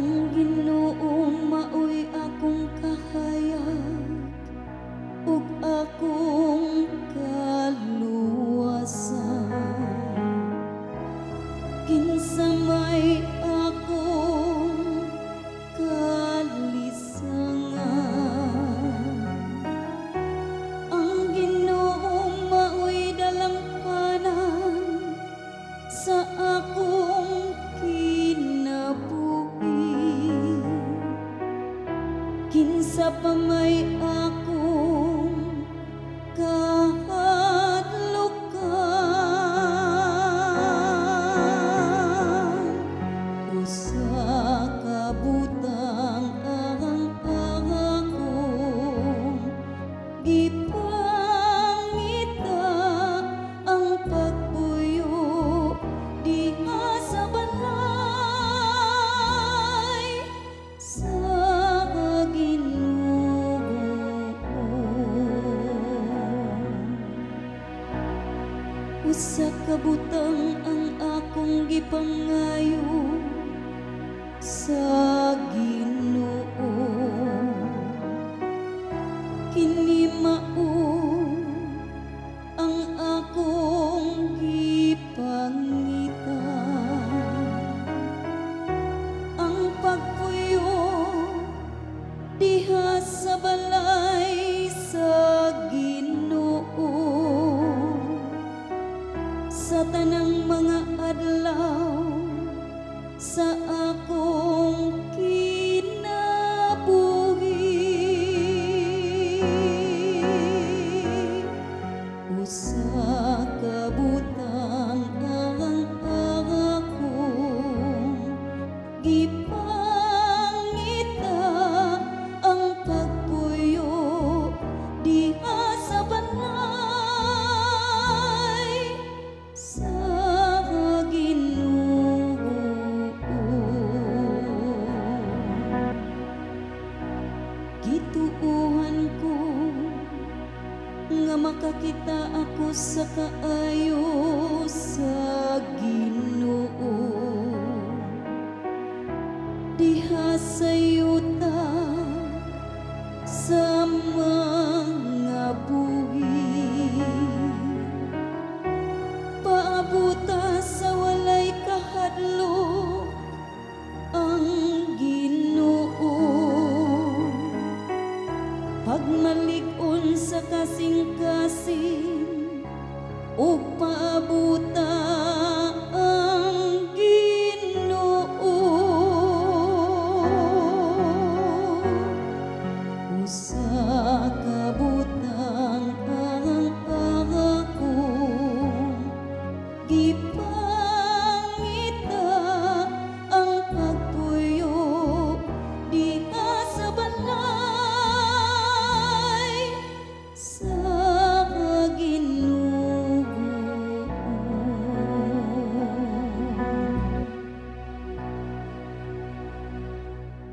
Ang Ginoo maoy akong kahayag ug akong kaluwasan. Kinsa may akong kalisangan. Ang Ginoo maoy dalampanan sa akong kinsa pa may akong kahadlukan. Usa ka butang ang akong gipangita, ang pagpuyo diha sa balay sa usa ka butang ang akong gipangayo sa Ginoo. Kini mao ang akong gipangita, ang pagpuyo diha sa balay sa Ginoo. Sa tanang mga adlaw sa akong kinabuhi, usa ka butang ang akong gipangita, ang pagpuyo diha sa balay sa Ginoo. Gituohan ko nga makakita ako sa kaayo sa Ginoo. Diha sa yuta sa mga buhi, paabuta sa walay kahadlok ang Ginoo. Pagmalig-on sa kasing-kasing ug